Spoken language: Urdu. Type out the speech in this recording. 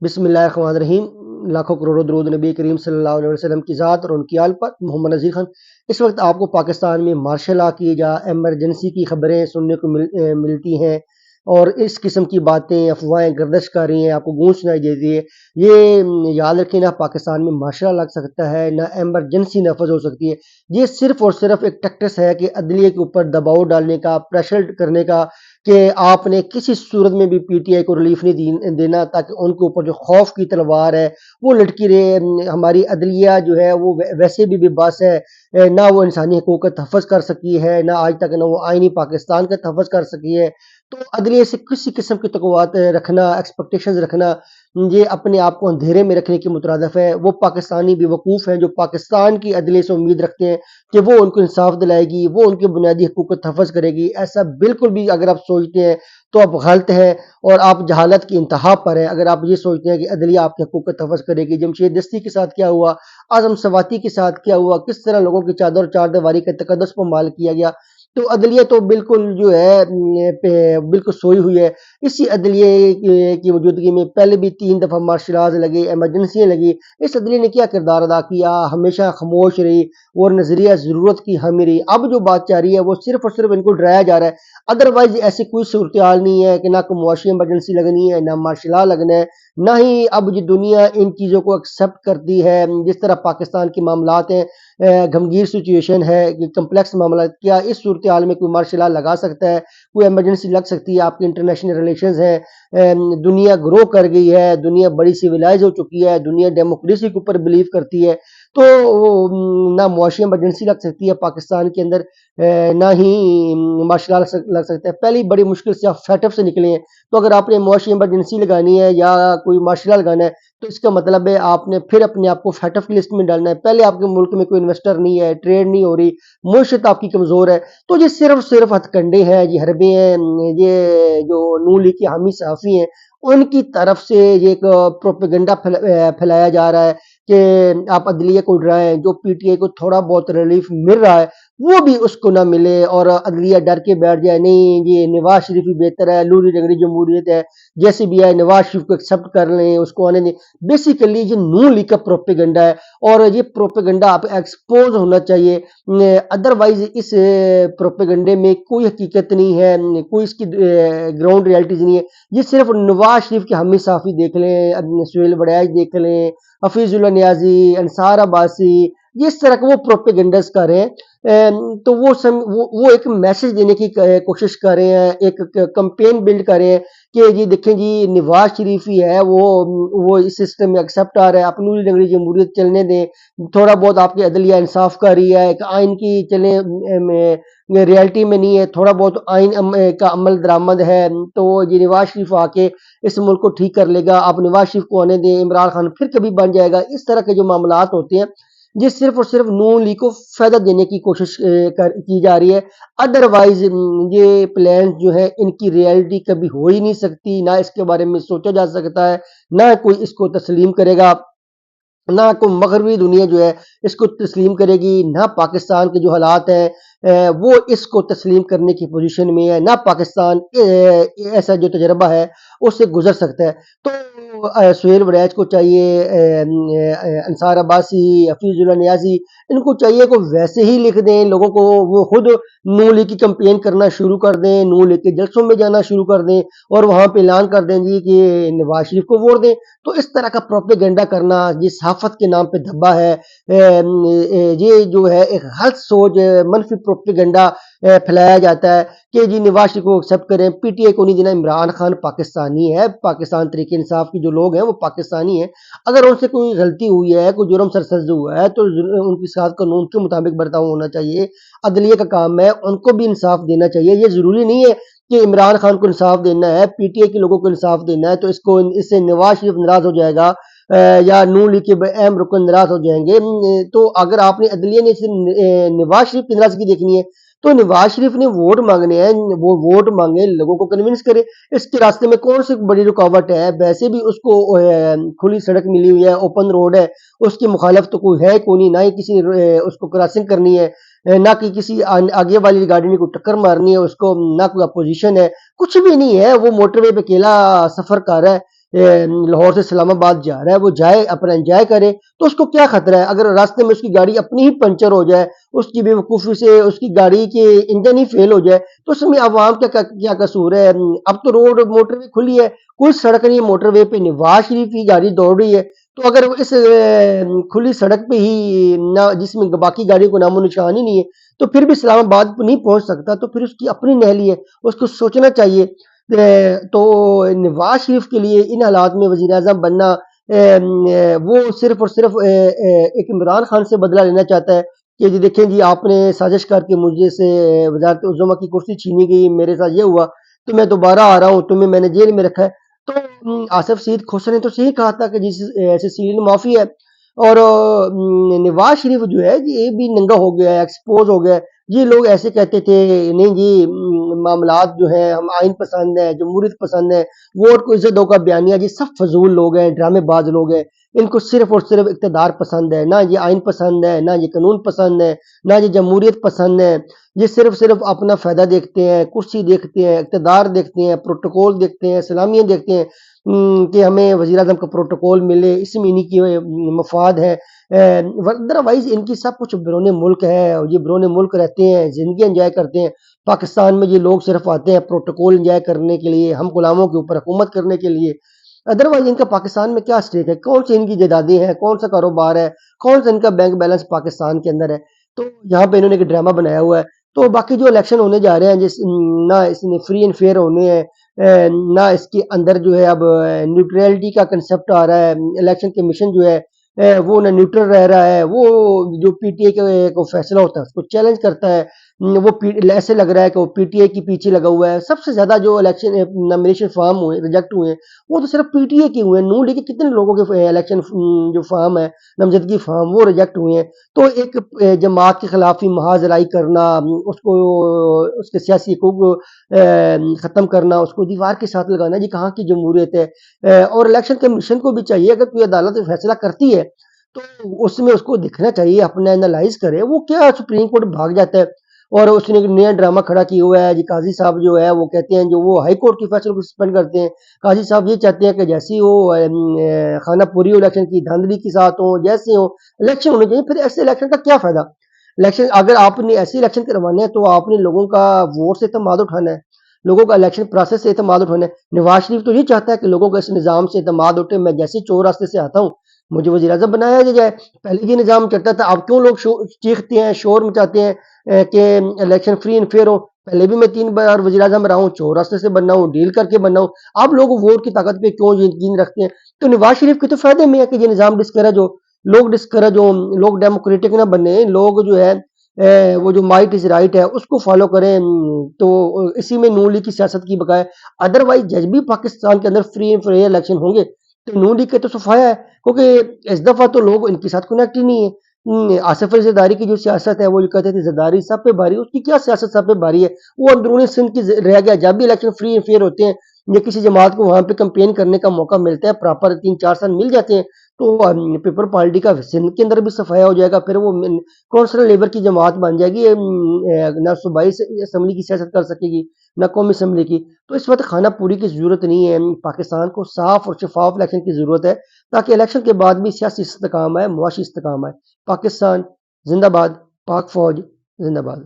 بسم اللہ الرحمن الرحیم۔ لاکھوں کروڑوں درود نبی کریم صلی اللہ علیہ وسلم کی ذات اور ان کی آل پر۔ محمد نذیر خان۔ اس وقت آپ کو پاکستان میں مارشل لا کی یا ایمرجنسی کی خبریں سننے کو ملتی ہیں، اور اس قسم کی باتیں افواہیں گردش کر رہی ہیں، آپ کو گونج سنائی دیتی ہے۔ یہ یاد رکھیں، نہ پاکستان میں مارشل لا لگ سکتا ہے، نہ ایمرجنسی نافذ ہو سکتی ہے۔ یہ صرف اور صرف ایک ٹیکٹس ہے کہ عدلیہ کے اوپر دباؤ ڈالنے کا، پریشر کرنے کا، کہ آپ نے کسی صورت میں بھی پی ٹی آئی کو ریلیف نہیں دینا، تاکہ ان کے اوپر جو خوف کی تلوار ہے وہ لٹکی رہے۔ ہماری عدلیہ جو ہے وہ ویسے بھی بس ہے، نہ وہ انسانی حقوق کا تحفظ کر سکی ہے، نہ آج تک نہ وہ آئینی پاکستان کا تحفظ کر سکی ہے۔ تو عدلیہ سے کسی قسم کی توقعات رکھنا، ایکسپیکٹیشنز رکھنا، یہ اپنے آپ کو اندھیرے میں رکھنے کی مترادف ہے۔ وہ پاکستانی بے وقوف ہیں جو پاکستان کی عدلیہ سے امید رکھتے ہیں کہ وہ ان کو انصاف دلائے گی، وہ ان کے بنیادی حقوق کو تحفظ کرے گی۔ ایسا بالکل بھی اگر آپ سوچتے ہیں تو آپ غلط ہیں، اور آپ جہالت کی انتہا پر ہیں اگر آپ یہ سوچتے ہیں کہ عدلیہ آپ کے حقوق کا تحفظ کرے گی۔ جمشید دستی کے ساتھ کیا ہوا، اعظم سواتی کے ساتھ کیا ہوا، کس طرح لوگوں کی چادر اور چار دیواری کا تقدس پر مال کیا گیا۔ تو عدلیہ تو بالکل جو ہے بالکل سوئی ہوئی ہے۔ اسی عدلیہ کی موجودگی میں پہلے بھی 3 دفعہ مارشل لاز لگے، ایمرجنسیاں لگی۔ اس عدلیہ نے کیا کردار ادا کیا؟ ہمیشہ خاموش رہی اور نظریہ ضرورت کی حامی رہی۔ اب جو بات چاہ رہی ہے وہ صرف اور صرف ان کو ڈرایا جا رہا ہے۔ ادروائز ایسی کوئی صورتحال نہیں ہے کہ نہ کوئی معاشی ایمرجنسی لگنی ہے، نہ مارشل لا لگنا ہے، نہ ہی اب یہ دنیا ان چیزوں کو ایکسیپٹ کرتی ہے۔ جس طرح پاکستان کے معاملات ہیں، گھمگیر سچویشن ہے، کمپلیکس معاملات، کیا اس صورتحال میں کوئی مارشل لا لگا سکتا ہے؟ کوئی ایمرجنسی لگ سکتی ہے؟ آپ کے انٹرنیشنل ریلیشنز ہیں، دنیا گرو کر گئی ہے، دنیا بڑی سویلائز ہو چکی ہے، دنیا ڈیموکریسی کے اوپر بلیو کرتی ہے۔ تو نہ معاشی ایمرجنسی لگ سکتی ہے پاکستان کے اندر، نہ ہی مارشل لا لگ سکتا ہے۔ پہلی بڑی مشکل سے آپ فیٹ اپ سے نکلے ہیں، تو اگر آپ نے معاشی ایمرجنسی لگانی ہے یا کوئی مارشل لا لگانا ہے تو اس کا مطلب ہے آپ نے پھر اپنے آپ کو فیٹ اپ کی لسٹ میں ڈالنا ہے۔ پہلے آپ کے ملک میں کوئی انویسٹر نہیں ہے، ٹریڈ نہیں ہو رہی، معیشت آپ کی کمزور ہے، تو یہ صرف ہتھ کنڈے ہیں، یہ حربے ہیں، یہ جو نون لیگ کے حامی صحافی ہیں ان کی طرف سے یہ ایک پروپیگنڈا پھیلایا جا رہا ہے کہ آپ عدلیہ کو ڈرائیں۔ جو پی ٹی آئی کو تھوڑا بہت ریلیف مل رہا ہے وہ بھی اس کو نہ ملے، اور عدلیہ ڈر کے بیٹھ جائے، نہیں یہ نواز شریف ہی بہتر ہے، لوری لنگڑی جمہوریت ہے، جیسے بھی ہے نواز شریف کو ایکسیپٹ کر لیں، اس کو آنے دیں۔ بیسیکلی یہ نون لیگ کا پروپیگنڈا ہے، اور یہ پروپیگنڈا آپ ایکسپوز ہونا چاہیے۔ ادروائز اس پروپیگنڈے میں کوئی حقیقت نہیں ہے، کوئی اس کی گراؤنڈ ریالٹیز نہیں ہے۔ یہ صرف نواز شریف کے حامی صحافی دیکھ لیں، سہیل وڑیچ دیکھ لیں، حفیظ اللہ نیازی، انصار عباسی، جس طرح کے وہ پروپیگنڈز کر رہے ہیں، تو وہ ایک میسج دینے کی کوشش کر رہے ہیں، ایک کمپین بلڈ کر رہے ہیں کہ جی دیکھیں جی نواز شریف ہی ہے وہ اس سسٹم میں ایکسیپٹ آ رہا ہے، اپنی لنگڑی جمہوریت چلنے دیں، تھوڑا بہت آپ کی عدلیہ انصاف کر رہی ہے، ایک آئین کی چلیں ریالٹی میں نہیں ہے، تھوڑا بہت آئین کا عمل درآمد ہے، تو یہ نواز شریف آ کے اس ملک کو ٹھیک کر لے گا، آپ نواز شریف کو آنے دیں، عمران خان پھر کبھی بن جائے گا۔ اس طرح کے جو معاملات ہوتے ہیں یہ صرف اور صرف نون لیگ کو فائدہ دینے کی کوشش کی جا رہی ہے۔ ادروائز یہ پلان جو ہے ان کی ریالٹی کبھی ہو ہی نہیں سکتی، نہ اس کے بارے میں سوچا جا سکتا ہے، نہ کوئی اس کو تسلیم کرے گا، نہ کوئی مغربی دنیا جو ہے اس کو تسلیم کرے گی، نہ پاکستان کے جو حالات ہیں وہ اس کو تسلیم کرنے کی پوزیشن میں ہے، نہ پاکستان ایسا جو تجربہ ہے اس سے گزر سکتا ہے۔ تو سہیل وڑیچ کو چاہیے، انصار عباسی، حفیظ اللہ نیازی، ان کو چاہیے کہ ویسے ہی لکھ دیں لوگوں کو، وہ خود نون لیگ کی کمپین کرنا شروع کر دیں، نون لیگ کے جلسوں میں جانا شروع کر دیں، اور وہاں پہ اعلان کر دیں جی کہ نواز شریف کو ووٹ دیں۔ تو اس طرح کا پروپیگنڈا کرنا یہ صحافت کے نام پہ دھبا ہے، یہ جو ہے ایک غلط سوچ، منفی پروپیگنڈا پھیلایا جاتا ہے کہ جی نواز شریف کو ایکسیپٹ کریں، پی ٹی آئی کو نہیں دینا۔ عمران خان پاکستانی ہے، پاکستان تحریک انصاف کی جو لوگ ہیں وہ پاکستانی ہیں، اگر ان سے کوئی غلطی ہوئی ہے، کوئی جرم سرزد ہوا ہے تو ان کے ساتھ قانون کے مطابق برتاؤ ہونا چاہیے۔ عدلیہ کا کام ہے ان کو بھی انصاف دینا چاہیے۔ یہ ضروری نہیں ہے کہ عمران خان کو انصاف دینا ہے، پی ٹی آئی کے لوگوں کو انصاف دینا ہے تو اس سے نواز شریف ناراض ہو جائے گا، یا نون لیگ کے اہم رکن ناراض ہو جائیں گے۔ تو اگر آپ نے عدلیہ نے نواز شریف کی ناراضگی دیکھنی ہے تو نواز شریف نے ووٹ مانگنے ہیں، وہ ووٹ مانگے، لوگوں کو کنونس کرے۔ اس کے راستے میں کون سی بڑی رکاوٹ ہے؟ ویسے بھی اس کو کھلی سڑک ملی ہوئی ہے، اوپن روڈ ہے، اس کی مخالف تو کوئی ہے کوئی نہیں، نہ ہی کسی اس کو کراسنگ کرنی ہے، نہ کہ کسی آگے والی گاڑی نے کوئی ٹکر مارنی ہے اس کو، نہ کوئی اپوزیشن ہے، کچھ بھی نہیں ہے، وہ موٹر وے پہ اکیلا سفر کر رہا ہے۔ لاہور سے اسلام آباد جا رہا ہے، وہ جائے اپنا انجوائے کرے، تو اس کو کیا خطرہ ہے؟ اگر راستے میں اس کی گاڑی اپنی ہی پنچر ہو جائے، اس کی بے وقوفی سے اس کی گاڑی کے انجن ہی فیل ہو جائے، تو اس میں عوام کا کیا قصور ہے؟ اب تو روڈ موٹر وے کھلی ہے، کوئی سڑک نہیں ہے موٹر وے پہ، نواز شریف کی گاڑی دوڑ رہی ہے، تو اگر وہ اس کھلی سڑک پہ ہی نہ، جس میں باقی گاڑیوں کو نام و نشان ہی نہیں ہے، تو پھر بھی اسلام آباد نہیں پہنچ سکتا، تو پھر اس کی اپنی نہلی ہے، اس کو سوچنا چاہیے۔ تو نواز شریف کے لیے ان حالات میں وزیر اعظم بننا، وہ صرف اور صرف ایک عمران خان سے بدلہ لینا چاہتا ہے کہ جی دیکھیں جی، آپ نے سازش کر کے مجھے سے وزارت عظمیٰ کی کرسی چھینی گئی، میرے ساتھ یہ ہوا، تو میں دوبارہ آ رہا ہوں، تمہیں میں نے جیل میں رکھا ہے۔ تو آصف سعید کھوسر نے تو صحیح کہا تھا کہ جس ایسے سیریل معافی ہے، اور نواز شریف جو ہے جی یہ بھی ننگا ہو گیا ہے، ایکسپوز ہو گیا ہے۔ یہ لوگ ایسے کہتے تھے نہیں جی، معاملات جو ہیں، ہم آئین پسند ہیں، جمہوریت پسند ہے، ووٹ کو عزت دو کا بیانیہ، یہ سب فضول لوگ ہیں، ڈرامے باز لوگ ہیں، ان کو صرف اور صرف اقتدار پسند ہے، نہ یہ آئین پسند ہے، نہ یہ قانون پسند ہے، نہ یہ جمہوریت پسند ہے، یہ صرف اپنا فائدہ دیکھتے ہیں، کرسی دیکھتے ہیں، اقتدار دیکھتے ہیں، پروٹوکول دیکھتے ہیں، سلامیاں دیکھتے ہیں، کہ ہمیں وزیر اعظم کا پروٹوکول ملے، اس میں انہی کی مفاد ہے۔ ادروائز ان کی سب کچھ بیرون ملک ہے، اور یہ بیرون ملک رہتے ہیں، زندگی انجوائے کرتے ہیں۔ پاکستان میں یہ لوگ صرف آتے ہیں پروٹوکول انجوائے کرنے کے لیے، ہم غلاموں کے اوپر حکومت کرنے کے لیے۔ ادروائز ان کا پاکستان میں کیا اسٹیک ہے؟ کون سی ان کی جائیدادیں ہیں؟ کون سا کاروبار ہے؟ کون سا ان کا بینک بیلنس پاکستان کے اندر ہے؟ تو یہاں پہ انہوں نے ایک ڈرامہ بنایا ہوا ہے۔ تو باقی جو الیکشن ہونے جا رہے ہیں، نہ اس میں فری اینڈ فیئر ہونے ہیں، نہ اس کے اندر جو ہے اب نیوٹرلٹی کا کنسپٹ آ رہا ہے۔ الیکشن کمیشن جو ہے وہ نہ نیوٹرل رہ رہا ہے، وہ جو پی ٹی اے کا فیصلہ ہوتا ہے اس کو چیلنج کرتا ہے۔ وہ ایسے لگ رہا ہے کہ وہ پی ٹی اے کے پیچھے لگا ہوا ہے۔ سب سے زیادہ جو الیکشن نامینیشن فارم ہوئے، ریجیکٹ ہوئے ہیں، وہ تو صرف پی ٹی اے کے ہوئے ہیں۔ نون لیگ کے کتنے لوگوں کے الیکشن جو فارم ہے، نامزدگی فارم، وہ ریجیکٹ ہوئے ہیں۔ تو ایک جماعت کے خلاف ہی محاذ رائی کرنا، اس کو اس کے سیاسی حقوق ختم کرنا، اس کو دیوار کے ساتھ لگانا، یہ کہاں کی جمہوریت ہے؟ اور الیکشن کمیشن کو بھی چاہیے، اگر کوئی عدالت فیصلہ کرتی ہے تو اس میں اس کو دیکھنا چاہیے، اپنا اینالائز کرے۔ وہ کیا سپریم کورٹ بھاگ جاتا ہے، اور اس نے ایک نیا ڈرامہ کھڑا کیا ہوا ہے جی۔ قاضی صاحب جو ہے وہ کہتے ہیں، جو وہ ہائی کورٹ کے فیصلے کو سسپینڈ کرتے ہیں، قاضی صاحب یہ چاہتے ہیں کہ جیسی وہ خانہ پوری الیکشن کی دھاندلی کے ساتھ ہوں، جیسے ہوں الیکشن ہونے چاہیے۔ پھر ایسے الیکشن کا کیا فائدہ؟ الیکشن اگر آپ نے ایسے الیکشن کروانے ہیں تو آپ نے لوگوں کا ووٹ سے اعتماد اٹھانا ہے، لوگوں کا الیکشن پروسیس سے اعتماد اٹھانا ہے۔ نواز شریف تو یہ چاہتا ہے کہ لوگوں کا اس نظام سے اعتماد اٹھے، میں جیسے چور راستے سے آتا ہوں مجھے وزیر اعظم بنایا جائے۔ پہلے یہ نظام چلتا تھا، اب کیوں لوگ چیختے ہیں، شور مچاتے ہیں کہ الیکشن فری اینڈ فیئر ہو؟ پہلے بھی میں 3 بار وزیر اعظم رہا ہوں، چور راستے سے بننا ہوں، ڈیل کر کے بننا ہوں، اب لوگ ووٹ کی طاقت پہ کیوں یقین رکھتے ہیں؟ تو نواز شریف کے تو فائدے میں ہے کہ یہ نظام ڈسکریج ہو، لوگ ڈسکریج ہوں، لوگ ڈیموکریٹک نہ بنے، لوگ جو ہے وہ جو مائٹ از رائٹ ہے اس کو فالو کریں، تو اسی میں نون لیگ کی سیاست کی بقائے۔ ادروائز جج بھی پاکستان کے اندر فری اینڈ فیئر الیکشن ہوں گے تو نون لیگ کے تو صفایا ہے، کیونکہ اس دفعہ تو لوگ ان کے ساتھ کنیکٹ ہی نہیں ہے۔ آصف علی زرداری کی جو سیاست ہے، وہ جو کہتے تھے زرداری سب پہ بھاری، اس کی کیا سیاست سب پہ بھاری ہے؟ وہ اندرونی سندھ کی رہ گیا۔ جب بھی الیکشن فری اینڈ فیئر ہوتے ہیں یا کسی جماعت کو وہاں پہ کمپین کرنے کا موقع ملتا ہے، پراپر 3-4 سال مل جاتے ہیں، تو پیپل پارٹی کا سندھ کے اندر بھی صفایا ہو جائے گا، پھر وہ کونسلر لیبر کی جماعت بن جائے گی، نہ صوبائی اسمبلی کی سیاست کر سکے گی نہ قومی اسمبلی کی۔ تو اس وقت خانہ پوری کی ضرورت نہیں ہے، پاکستان کو صاف اور شفاف الیکشن کی ضرورت ہے، تاکہ الیکشن کے بعد بھی سیاسی استحکام آئے، معاشی استحکام آئے۔ پاکستان زندہ باد، پاک فوج زندہ باد۔